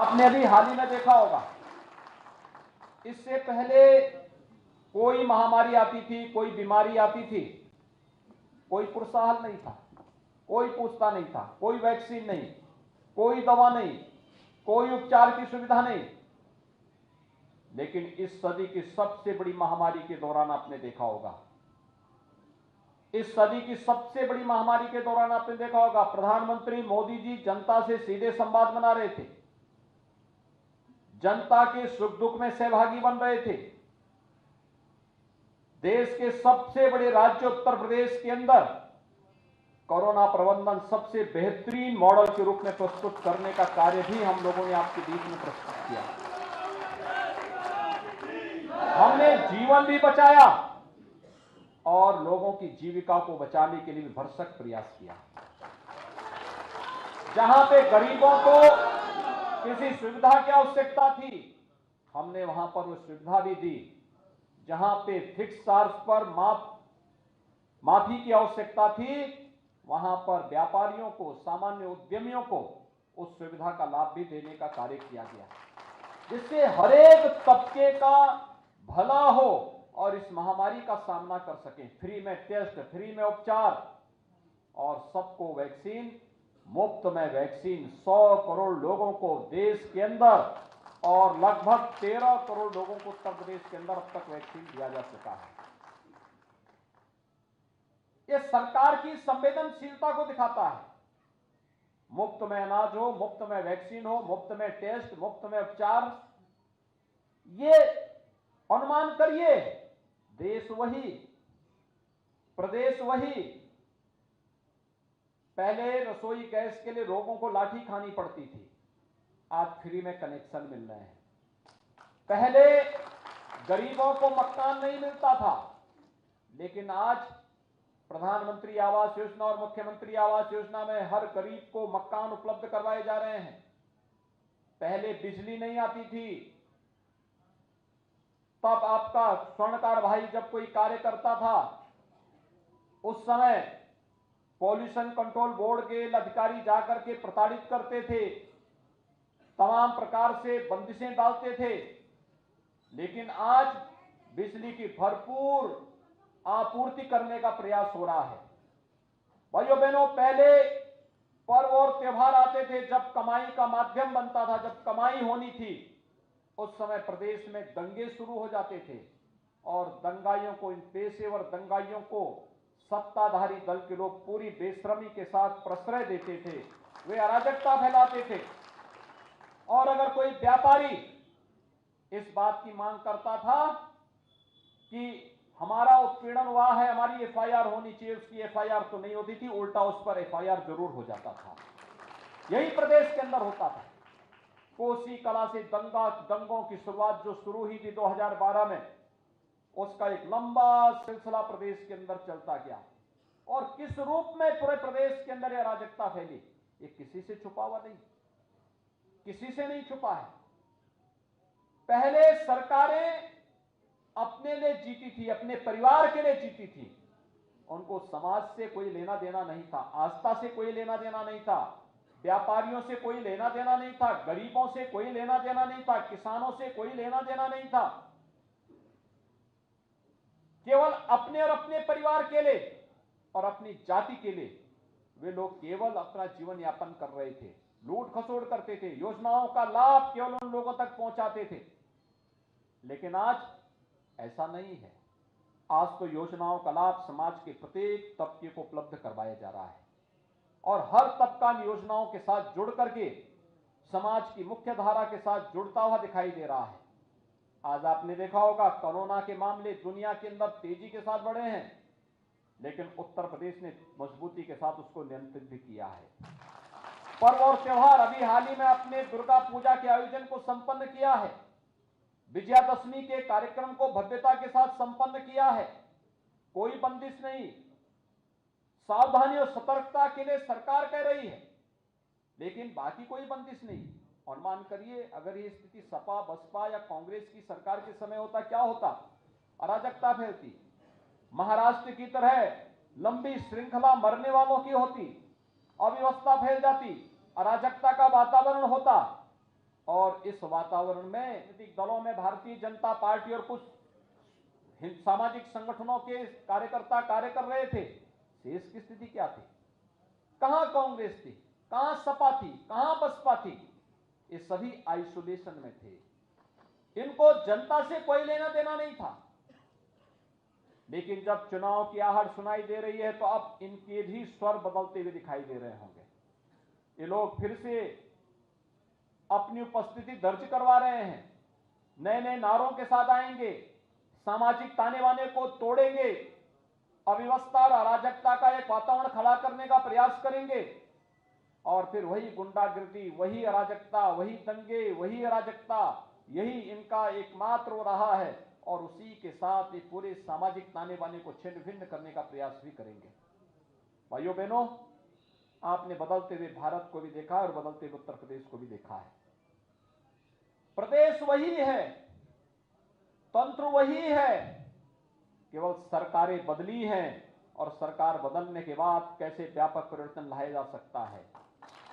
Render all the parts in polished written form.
आपने अभी हाल ही में देखा होगा, इससे पहले कोई महामारी आती थी, कोई बीमारी आती थी, कोई पुरस्कार नहीं था, कोई पूछता नहीं था, कोई वैक्सीन नहीं, कोई दवा नहीं, कोई उपचार की सुविधा नहीं। लेकिन इस सदी की सबसे बड़ी महामारी के दौरान आपने देखा होगा, इस सदी की सबसे बड़ी महामारी के दौरान आपने देखा होगा, प्रधानमंत्री मोदी जी जनता से सीधे संवाद बना रहे थे, जनता के सुख दुख में सहभागी बन रहे थे। देश के सबसे बड़े राज्य उत्तर प्रदेश के अंदर कोरोना प्रबंधन सबसे बेहतरीन मॉडल के रूप में प्रस्तुत करने का कार्य भी हम लोगों ने आपके बीच में प्रस्तुत किया। हमने जीवन भी बचाया और लोगों की जीविका को बचाने के लिए भी भरसक प्रयास किया। जहां पे गरीबों को किसी सुविधा की आवश्यकता थी, हमने वहां पर वो सुविधा भी दी। जहां पे फिक्स चार्ज पर माफी की आवश्यकता थी, वहां पर व्यापारियों को, सामान्य उद्यमियों को उस सुविधा का लाभ भी देने का कार्य किया गया, जिससे हर एक तबके का भला हो और इस महामारी का सामना कर सकें। फ्री में टेस्ट, फ्री में उपचार और सबको वैक्सीन, मुफ्त में वैक्सीन 100 करोड़ लोगों को देश के अंदर और लगभग 13 करोड़ लोगों को उत्तर प्रदेश के अंदर अब तक वैक्सीन दिया जा चुका है। ये सरकार की संवेदनशीलता को दिखाता है। मुफ्त में अनाज हो, मुफ्त में वैक्सीन हो, मुफ्त में टेस्ट, मुफ्त में उपचार, ये अनुमान करिए, देश वही, प्रदेश वही। पहले रसोई गैस के लिए लोगों को लाठी खानी पड़ती थी, आज फ्री में कनेक्शन मिल रहे हैं। पहले गरीबों को मकान नहीं मिलता था, लेकिन आज प्रधानमंत्री आवास योजना और मुख्यमंत्री आवास योजना में हर गरीब को मकान उपलब्ध करवाए जा रहे हैं। पहले बिजली नहीं आती थी, तब आपका स्वर्णकार भाई जब कोई कार्य करता था, उस समय पॉल्यूशन कंट्रोल बोर्ड के अधिकारी जाकर के प्रताड़ित करते थे, तमाम प्रकार से बंदिशें डालते थे। लेकिन आज बिजली की भरपूर आपूर्ति करने का प्रयास हो रहा है। भाइयों बहनों, पहले पर्व और त्योहार आते थे जब कमाई का माध्यम बनता था, जब कमाई होनी थी, उस समय प्रदेश में दंगे शुरू हो जाते थे और दंगाइयों को, इन पेशेवर दंगाइयों को सत्ताधारी दल के लोग पूरी बेशर्मी के साथ प्रश्रय देते थे, वे अराजकता फैलाते थे। और अगर कोई व्यापारी इस बात की मांग करता था कि हमारा उत्पीड़न हुआ है, हमारी एफआईआर होनी चाहिए, उसकी एफआईआर तो नहीं होती थी, उल्टा उस पर एफआईआर जरूर हो जाता था। यही प्रदेश के अंदर होता था। कोसी कला से दंगों की शुरुआत जो शुरू हुई थी 2012 में, उसका एक लंबा सिलसिला प्रदेश के अंदर चलता गया और किस रूप में पूरे प्रदेश के अंदर यह अराजकता फैली, ये किसी से छुपा हुआ नहीं, किसी से नहीं छुपा है। पहले सरकारें अपने लिए जीती थी, अपने परिवार के लिए जीती थी, उनको समाज से कोई लेना देना नहीं था, आस्था से कोई लेना देना नहीं था, व्यापारियों से कोई लेना देना नहीं था, गरीबों से कोई लेना देना नहीं था, किसानों से कोई लेना देना नहीं था। केवल अपने और अपने परिवार के लिए और अपनी जाति के लिए वे लोग केवल अपना जीवन यापन कर रहे थे, लूट खसोड़ करते थे, योजनाओं का लाभ केवल उन लोगों तक पहुंचाते थे। लेकिन आज ऐसा नहीं है। आज तो योजनाओं का लाभ समाज के प्रत्येक तबके को उपलब्ध करवाया जा रहा है और हर तबका इन योजनाओं के साथ जुड़ करके समाज की मुख्य धारा के साथ जुड़ता हुआ दिखाई दे रहा है। आज आपने देखा होगा, कोरोना के मामले दुनिया के अंदर तेजी के साथ बढ़े हैं, लेकिन उत्तर प्रदेश ने मजबूती के साथ उसको नियंत्रित भी किया है। पर्व और त्योहार, अभी हाल ही में अपने दुर्गा पूजा के आयोजन को संपन्न किया है, विजयादशमी के कार्यक्रम को भव्यता के साथ संपन्न किया है, कोई बंदिश नहीं। सावधानी और सतर्कता के लिए सरकार कह रही है, लेकिन बाकी कोई बंदिश नहीं। अनुमान करिए, अगर ये स्थिति सपा, बसपा या कांग्रेस की सरकार के समय होता, क्या होता? अराजकता फैलती, महाराष्ट्र की तरह लंबी श्रृंखला मरने वालों की होती, अव्यवस्था फैल जाती, अराजकता का वातावरण होता और इस वातावरण में राजनीतिक दलों में भारतीय जनता पार्टी और कुछ सामाजिक संगठनों के कार्यकर्ता कार्य कर रहे थे। शेष की स्थिति क्या थी? कहां कांग्रेस थी, कहां सपा थी, कहां बसपा थी? ये सभी आइसोलेशन में थे। इनको जनता से कोई लेना देना नहीं था। लेकिन जब चुनाव की आहट सुनाई दे रही है तो अब इनके भी स्वर बदलते हुए दिखाई दे रहे होंगे। ये लोग फिर से अपनी उपस्थिति दर्ज करवा रहे हैं, नए नए नारों के साथ आएंगे, सामाजिक ताने बाने को तोड़ेंगे, अव्यवस्था और अराजकता का एक वातावरण खड़ा करने का प्रयास करेंगे और फिर वही गुंडागिर्दी, वही अराजकता, वही दंगे, वही अराजकता, यही इनका एकमात्र हो रहा है और उसी के साथ ये पूरे सामाजिक ताने बाने को छिन्न भिन्न करने का प्रयास भी करेंगे। भाइयों बहनों, आपने बदलते हुए भारत को भी देखा और बदलते हुए उत्तर प्रदेश को भी देखा है। प्रदेश वही है, तंत्र वही है, केवल सरकारें बदली हैं और सरकार बदलने के बाद कैसे व्यापक परिवर्तन लाया जा सकता है।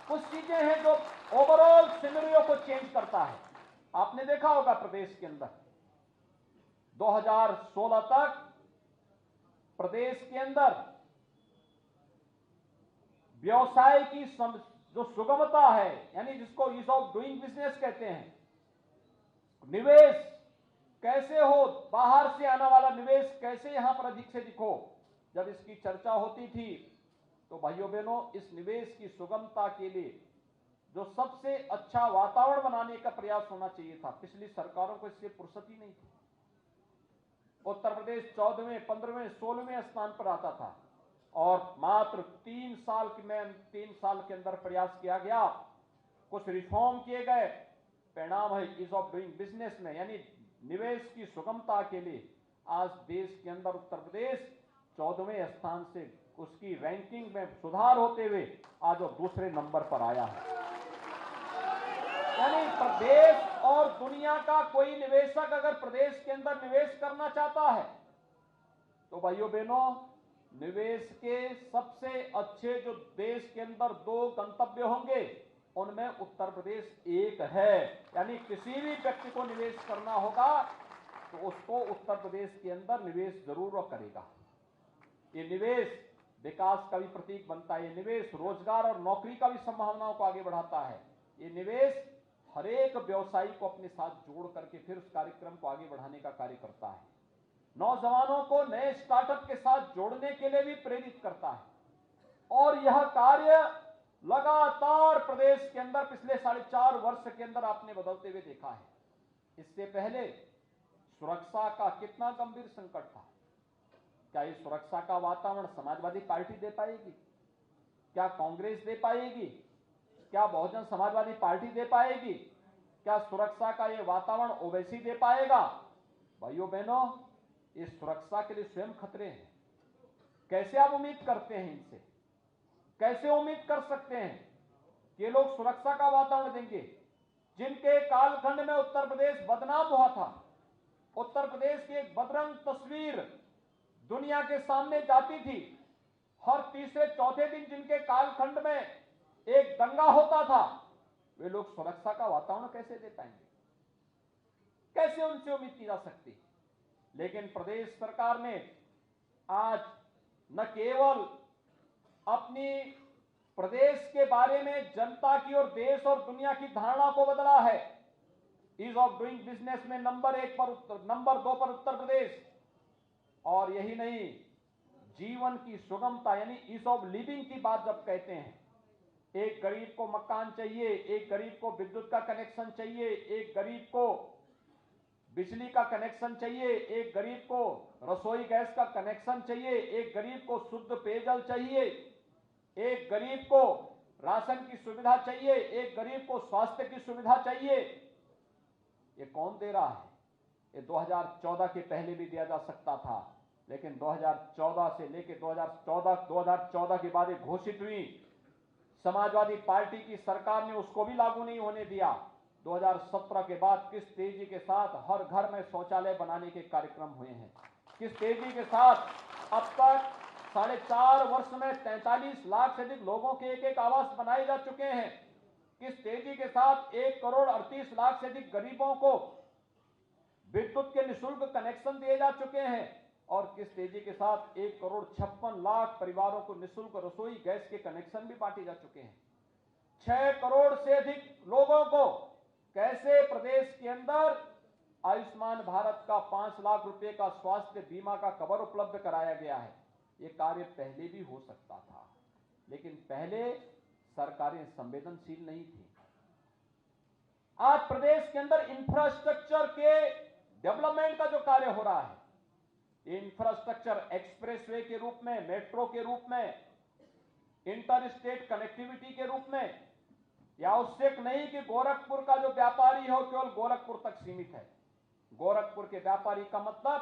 कुछ चीजें हैं जो ओवरऑल सिनेरियो को चेंज करता है। आपने देखा होगा प्रदेश के अंदर 2016 तक प्रदेश के अंदर व्यवसाय की जो सुगमता है, यानी जिसको ईज ऑफ डूइंग बिजनेस कहते हैं, निवेश कैसे हो, बाहर से आने वाला निवेश कैसे यहां पर अधिक से अधिक हो, जब इसकी चर्चा होती थी तो भाइयों बहनों, इस निवेश की सुगमता के लिए जो सबसे अच्छा वातावरण बनाने का प्रयास होना चाहिए था, पिछली सरकारों को इससे फुर्सत ही नहीं थी। उत्तर प्रदेश 14वें, 15वें, 16वें स्थान पर आता था और मात्र 3 साल के अंदर प्रयास किया गया, कुछ रिफॉर्म किए गए, परिणाम है ईज ऑफ डूइंग बिजनेस में, यानी निवेश की सुगमता के लिए आज देश के अंदर उत्तर प्रदेश 14वें स्थान से उसकी रैंकिंग में सुधार होते हुए आज वो दूसरे नंबर पर आया है। यानी प्रदेश और दुनिया का कोई निवेशक अगर प्रदेश के अंदर निवेश करना चाहता है तो भाइयों बहनों, निवेश के सबसे अच्छे जो देश के अंदर 2 गंतव्य होंगे उनमें उत्तर प्रदेश एक है। यानी किसी भी व्यक्ति को निवेश करना होगा तो उसको उत्तर प्रदेश के अंदर निवेश जरूर करेगा। ये निवेश विकास का भी प्रतीक बनता है, ये निवेश रोजगार और नौकरी का भी संभावनाओं को आगे बढ़ाता है, ये निवेश हर एक व्यवसायी को अपने साथ जोड़ करके फिर उस कार्यक्रम को आगे बढ़ाने का कार्य करता है, नौजवानों को नए स्टार्टअप के साथ जोड़ने के लिए भी प्रेरित करता है। और यह कार्य लगातार प्रदेश के अंदर पिछले 4.5 वर्ष के अंदर आपने बदलते हुए देखा है। इससे पहले सुरक्षा का कितना गंभीर संकट था। क्या इस सुरक्षा का वातावरण समाजवादी पार्टी दे पाएगी? क्या कांग्रेस दे पाएगी? क्या बहुजन समाजवादी पार्टी दे पाएगी? क्या सुरक्षा का यह वातावरण ओवैसी दे पाएगा? भाइयों बहनों, इस सुरक्षा के लिए स्वयं खतरे हैं। कैसे आप उम्मीद करते हैं इनसे? कैसे उम्मीद कर सकते हैं कि ये लोग सुरक्षा का वातावरण देंगे? जिनके कालखंड में उत्तर प्रदेश बदनाम हुआ था, उत्तर प्रदेश की एक बदरंग तस्वीर दुनिया के सामने जाती थी, हर तीसरे चौथे दिन जिनके कालखंड में एक दंगा होता था, वे लोग सुरक्षा का वातावरण कैसे दे पाएंगे? कैसे उनसे उम्मीद की जा सकती? लेकिन प्रदेश सरकार ने आज न केवल अपनी प्रदेश के बारे में जनता की और देश और दुनिया की धारणा को बदला है। ईज ऑफ डूइंग बिजनेस में नंबर 2 पर उत्तर प्रदेश, और यही नहीं, जीवन की सुगमता यानी ईज ऑफ लिविंग की बात जब कहते हैं, एक गरीब को मकान चाहिए, एक गरीब को विद्युत का कनेक्शन चाहिए, एक गरीब को बिजली का कनेक्शन चाहिए, एक गरीब को रसोई गैस का कनेक्शन चाहिए, एक गरीब को शुद्ध पेयजल चाहिए, एक गरीब को राशन की सुविधा चाहिए, एक गरीब को स्वास्थ्य की सुविधा चाहिए। ये कौन दे रहा है? ये 2014 के पहले भी दिया जा सकता था, लेकिन 2014 से लेकर 2014 के बाद घोषित हुई समाजवादी पार्टी की सरकार ने उसको भी लागू नहीं होने दिया। 2017 के बाद किस तेजी के साथ हर घर में शौचालय बनाने के कार्यक्रम हुए हैं, किस तेजी के साथ अब तक 4.5 वर्ष में 43 लाख से अधिक लोगों के एक आवास बनाए जा चुके हैं, किस तेजी के साथ 1,38,00,000 से अधिक गरीबों को विद्युत के निःशुल्क कनेक्शन दिए जा चुके हैं और किस तेजी के साथ 1,56,00,000 परिवारों को निःशुल्क रसोई गैस के कनेक्शन भी बांटे जा चुके हैं। 6 करोड़ से अधिक लोगों को कैसे प्रदेश के अंदर आयुष्मान भारत का 5 लाख रुपए का स्वास्थ्य बीमा का कवर उपलब्ध कराया गया है। यह कार्य पहले भी हो सकता था, लेकिन पहले सरकारें संवेदनशील नहीं थी। आज प्रदेश के अंदर इंफ्रास्ट्रक्चर के डेवलपमेंट का जो कार्य हो रहा है, इंफ्रास्ट्रक्चर एक्सप्रेसवे के रूप में, मेट्रो के रूप में, इंटर स्टेट कनेक्टिविटी के रूप में, यह आवश्यक नहीं कि गोरखपुर का जो व्यापारी हो केवल गोरखपुर तक सीमित है। गोरखपुर के व्यापारी का मतलब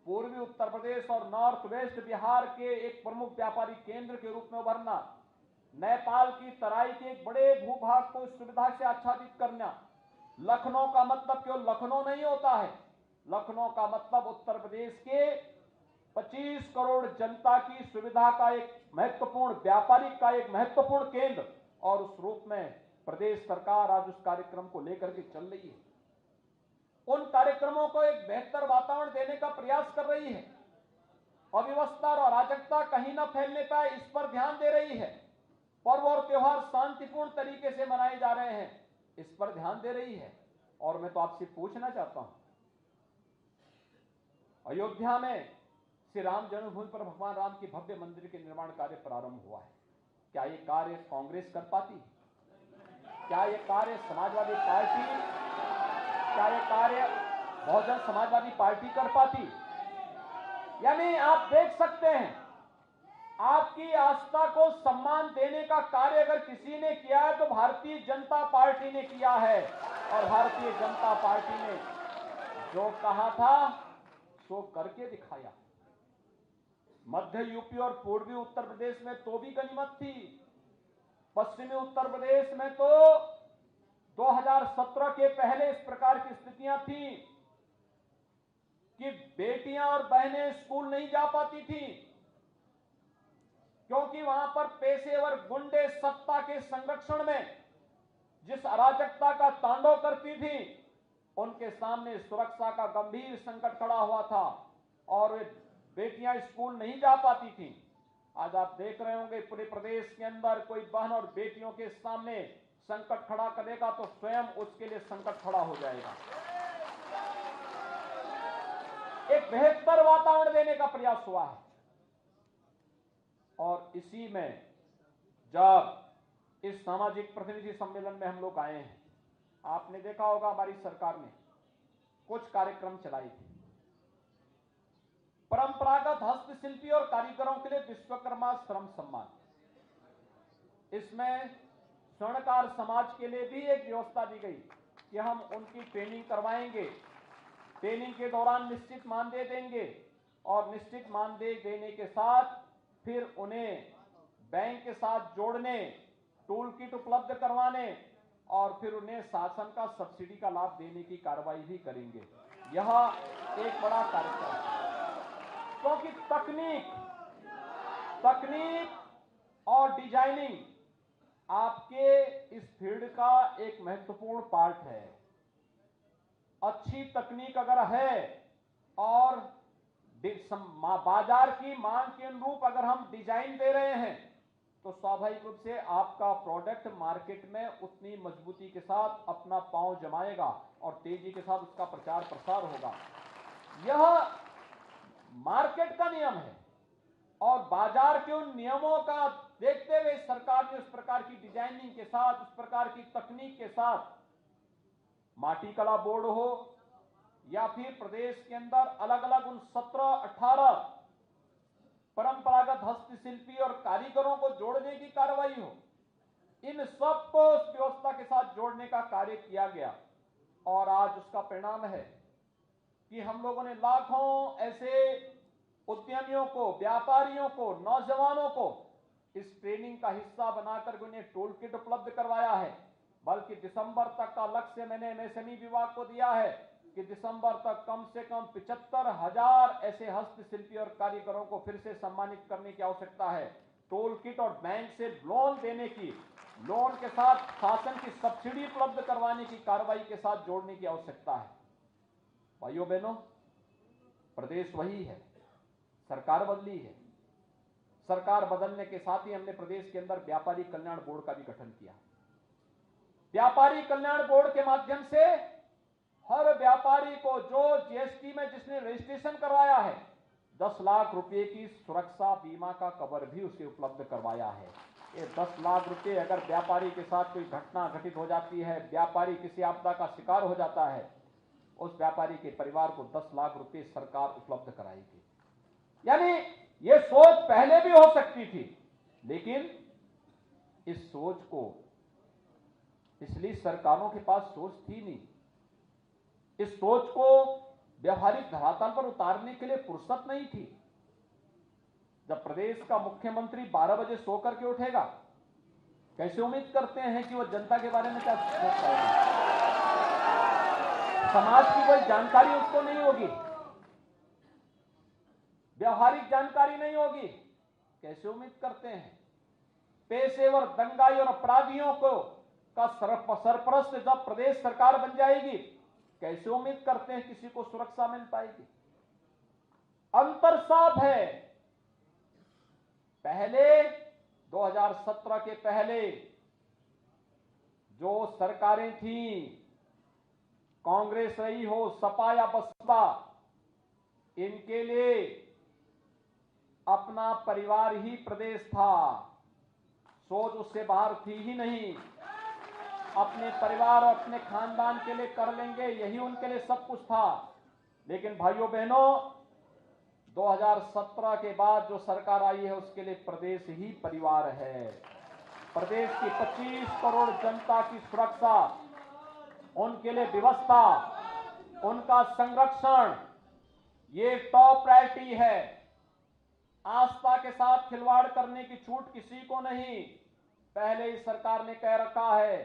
पूर्वी उत्तर प्रदेश और नॉर्थ वेस्ट बिहार के एक प्रमुख व्यापारी केंद्र के रूप में उभरना, नेपाल की तराई के एक बड़े भूभाग को इस सुविधा से आच्छादित करना। लखनऊ का मतलब केवल लखनऊ नहीं होता है, लखनऊ का मतलब उत्तर प्रदेश के 25 करोड़ जनता की सुविधा का एक महत्वपूर्ण व्यापारिक का एक महत्वपूर्ण केंद्र, और उस रूप में प्रदेश सरकार आज उस कार्यक्रम को लेकर के चल रही है। उन कार्यक्रमों को एक बेहतर वातावरण देने का प्रयास कर रही है। अव्यवस्था और अराजकता कहीं न फैलने पाए, इस पर ध्यान दे रही है। पर्व और त्योहार शांतिपूर्ण तरीके से मनाए जा रहे हैं, इस पर ध्यान दे रही है। और मैं तो आपसे पूछना चाहता हूं, अयोध्या में श्री राम जन्मभूमि पर भगवान राम की भव्य मंदिर के निर्माण कार्य प्रारंभ हुआ है। क्या ये कार्य कांग्रेस कर पाती? क्या ये कार्य समाजवादी पार्टी, क्या ये कार्य बहुजन समाजवादी पार्टी कर पाती? यानी आप देख सकते हैं, आपकी आस्था को सम्मान देने का कार्य अगर किसी ने किया है तो भारतीय जनता पार्टी ने किया है। और भारतीय जनता पार्टी ने जो कहा था सो करके दिखाया। मध्य यूपी और पूर्वी उत्तर प्रदेश में तो भी गनीमत थी, पश्चिमी उत्तर प्रदेश में तो 2017 के पहले इस प्रकार की स्थितियां थी कि बेटियां और बहनें स्कूल नहीं जा पाती थी, क्योंकि वहां पर पेशेवर गुंडे सत्ता के संरक्षण में जिस अराजकता का तांडव करती थी, उनके सामने सुरक्षा का गंभीर संकट खड़ा हुआ था और वे बेटियां स्कूल नहीं जा पाती थी। आज आप देख रहे होंगे पूरे प्रदेश के अंदर कोई बहन और बेटियों के सामने संकट खड़ा करेगा तो स्वयं उसके लिए संकट खड़ा हो जाएगा। एक बेहतर वातावरण देने का प्रयास हुआ है। और इसी में जब इस सामाजिक प्रतिनिधि सम्मेलन में हम लोग आए हैं, आपने देखा होगा हमारी सरकार ने कुछ कार्यक्रम चलाए थे। परंपरागत हस्तशिल्पी और कारीगरों के लिए विश्वकर्मा श्रम सम्मान, इसमें स्वर्णकार समाज के लिए भी एक व्यवस्था दी गई कि हम उनकी ट्रेनिंग करवाएंगे, ट्रेनिंग के दौरान निश्चित मानदेय देंगे और निश्चित मानदेय देने के साथ फिर उन्हें बैंक के साथ जोड़ने, टूल किट उपलब्ध करवाने और फिर उन्हें शासन का सब्सिडी का लाभ देने की कार्रवाई भी करेंगे। यह एक बड़ा कार्यक्रम है, क्योंकि तकनीक और डिजाइनिंग आपके इस फील्ड का एक महत्वपूर्ण पार्ट है। अच्छी तकनीक अगर है और बाजार की मांग के अनुरूप अगर हम डिजाइन दे रहे हैं तो स्वाभाविक रूप से आपका प्रोडक्ट मार्केट में उतनी मजबूती के साथ अपना पांव जमाएगा और तेजी के साथ उसका प्रचार प्रसार होगा। यह मार्केट का नियम है और बाजार के उन नियमों का देखते हुए सरकार ने उस प्रकार की डिजाइनिंग के साथ, उस प्रकार की तकनीक के साथ माटी कला बोर्ड हो या फिर प्रदेश के अंदर अलग अलग उन 17-18 परंपरागत हस्तशिल्पी और कारीगरों को जोड़ने की कार्रवाई हो, इन सबको उस व्यवस्था के साथ जोड़ने का कार्य किया गया। और आज उसका परिणाम है कि हम लोगों ने लाखों ऐसे उद्यमियों को, व्यापारियों को, नौजवानों को इस ट्रेनिंग का हिस्सा बनाकर उन्हें टूल किट उपलब्ध करवाया है। बल्कि दिसंबर तक का लक्ष्य मैंने एमएसएमई विभाग को दिया है कि दिसंबर तक कम से कम 75,000 ऐसे हस्तशिल्पी और कारीगरों को फिर से सम्मानित करने की आवश्यकता है। टोल किट और बैंक से लोन देने की लोन के साथ शासन की सब्सिडी उपलब्ध करवाने की कार्रवाई के साथ जोड़ने की आवश्यकता है। भाइयों बहनों, प्रदेश वही है, सरकार बदली है। सरकार बदलने के साथ ही हमने प्रदेश के अंदर व्यापारी कल्याण बोर्ड का भी गठन किया। व्यापारी कल्याण बोर्ड के माध्यम से हर व्यापारी को जो जीएसटी में जिसने रजिस्ट्रेशन करवाया है 10 लाख रुपए की सुरक्षा बीमा का कवर भी उसे उपलब्ध करवाया है। ये 10 लाख रुपए अगर व्यापारी के साथ कोई घटना घटित हो जाती है, व्यापारी किसी आपदा का शिकार हो जाता है, उस व्यापारी के परिवार को 10 लाख रुपए सरकार उपलब्ध कराएगी। यानी ये सोच पहले भी हो सकती थी, लेकिन इस सोच को इसलिए सरकारों के पास सोच थी नहीं। इस सोच को व्यवहारिक धरातल पर उतारने के लिए फुर्सत नहीं थी। जब प्रदेश का मुख्यमंत्री 12 बजे सो करके उठेगा, कैसे उम्मीद करते हैं कि वो जनता के बारे में क्या सोच पाएगा? समाज की कोई जानकारी उसको नहीं होगी, व्यवहारिक जानकारी नहीं होगी, कैसे उम्मीद करते हैं? पेशेवर दंगाई और अपराधियों को का सरपरस्त जब प्रदेश सरकार बन जाएगी, कैसे उम्मीद करते हैं किसी को सुरक्षा मिल पाएगी? अंतर साफ है। पहले 2017 के पहले जो सरकारें थी, कांग्रेस रही हो, सपा या बसपा, इनके लिए अपना परिवार ही प्रदेश था। सोच उससे बाहर थी ही नहीं। अपने परिवार और अपने खानदान के लिए कर लेंगे, यही उनके लिए सब कुछ था। लेकिन भाइयों बहनों, 2017 के बाद जो सरकार आई है उसके लिए प्रदेश ही परिवार है। प्रदेश की 25 करोड़ जनता की सुरक्षा, उनके लिए व्यवस्था, उनका संरक्षण, ये टॉप प्रायोरिटी है। आस्था के साथ खिलवाड़ करने की छूट किसी को नहीं। पहले ही सरकार ने कह रखा है,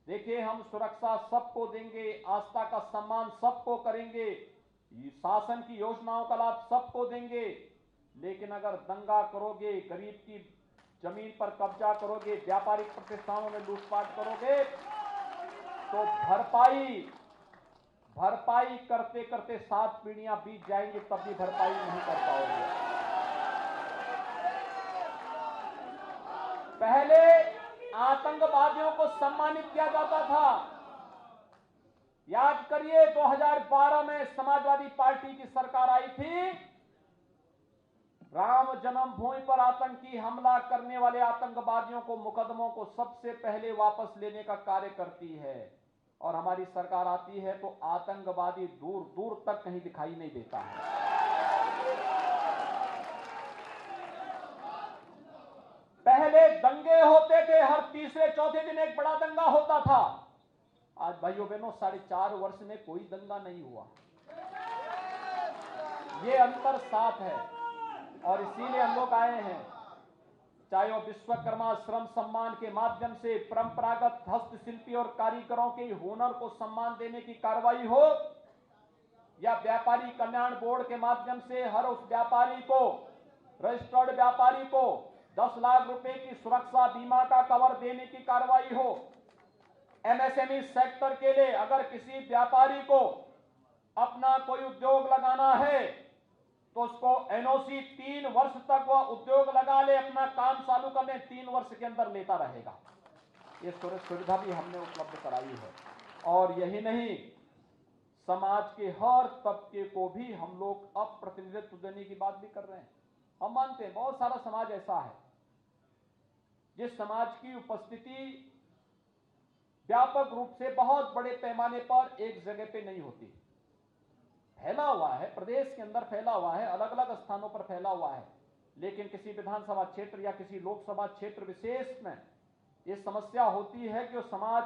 देखिए हम सुरक्षा सबको देंगे, आस्था का सम्मान सबको करेंगे, शासन की योजनाओं का लाभ सबको देंगे, लेकिन अगर दंगा करोगे, गरीब की जमीन पर कब्जा करोगे, व्यापारिक प्रतिष्ठानों में लूटपाट करोगे, तो भरपाई करते करते 7 पीढ़ियां बीत जाएंगी, तब भी भरपाई नहीं कर पाओगे। पहले आतंकवादियों को सम्मानित किया जाता था। याद करिए, 2012 में समाजवादी पार्टी की सरकार आई थी। राम जन्मभूमि पर आतंकी हमला करने वाले आतंकवादियों को, मुकदमों को सबसे पहले वापस लेने का कार्य करती है। और हमारी सरकार आती है तो आतंकवादी दूर दूर तक कहीं दिखाई नहीं देता है। पहले दंगे होते थे, हर तीसरे चौथे दिन एक बड़ा दंगा होता था। आज भाइयों बहनों 4.5 वर्ष में कोई दंगा नहीं हुआ। ये अंतर साफ है और इसीलिए हम लोग आए हैं। चाहे वो विश्वकर्मा श्रम सम्मान के माध्यम से परंपरागत हस्तशिल्पी और कारीगरों के हुनर को सम्मान देने की कार्रवाई हो, या व्यापारी कल्याण बोर्ड के माध्यम से हर उस व्यापारी को, रजिस्टर्ड व्यापारी को 10 लाख रुपए की सुरक्षा बीमा का कवर देने की कार्रवाई हो। एमएसएमई सेक्टर के लिए अगर किसी व्यापारी को अपना कोई उद्योग लगाना है तो उसको एनओसी 3 वर्ष तक वह उद्योग लगा ले, अपना काम चालू कर ले, 3 वर्ष के अंदर लेता रहेगा। ये सुविधा भी हमने उपलब्ध कराई है। और यही नहीं, समाज के हर तबके को भी हम लोग अब प्रतिनिधित्व देने की बात भी कर रहे हैं। हम मानते हैं बहुत सारा समाज ऐसा है जिस समाज की उपस्थिति व्यापक रूप से बहुत बड़े पैमाने पर एक जगह पे नहीं होती, फैला हुआ है, प्रदेश के अंदर फैला हुआ है, अलग अलग स्थानों पर फैला हुआ है। लेकिन किसी विधानसभा क्षेत्र या किसी लोकसभा क्षेत्र विशेष में ये समस्या होती है कि वो समाज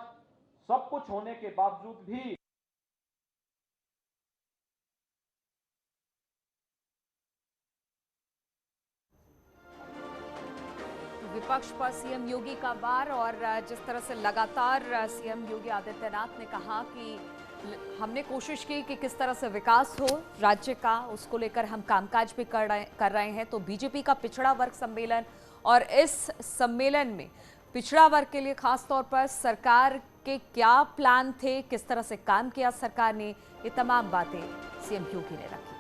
सब कुछ होने के बावजूद भी विपक्ष पर सीएम योगी का वार। और जिस तरह से लगातार सीएम योगी आदित्यनाथ ने कहा कि हमने कोशिश की कि किस तरह से विकास हो राज्य का, उसको लेकर हम कामकाज भी कर रहे हैं। तो बीजेपी का पिछड़ा वर्ग सम्मेलन और इस सम्मेलन में पिछड़ा वर्ग के लिए खास तौर पर सरकार के क्या प्लान थे, किस तरह से काम किया सरकार ने, ये तमाम बातें सीएम योगी ने रखी।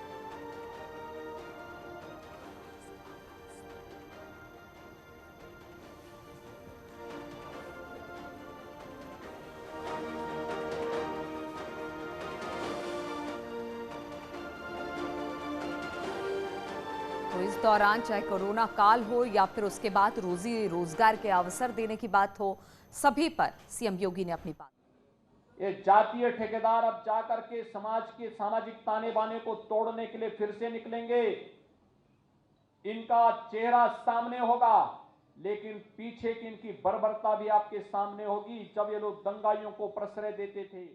तो इस दौरान चाहे कोरोना काल हो या फिर उसके बाद रोजी रोजगार के अवसर देने की बात हो, सभी पर सीएम योगी ने अपनी बात। ये जातीय ठेकेदार अब जाकर के समाज के सामाजिक ताने बाने को तोड़ने के लिए फिर से निकलेंगे। इनका चेहरा सामने होगा, लेकिन पीछे की इनकी बर्बरता भी आपके सामने होगी। जब ये लोग दंगाइयों को प्रश्रय देते थे।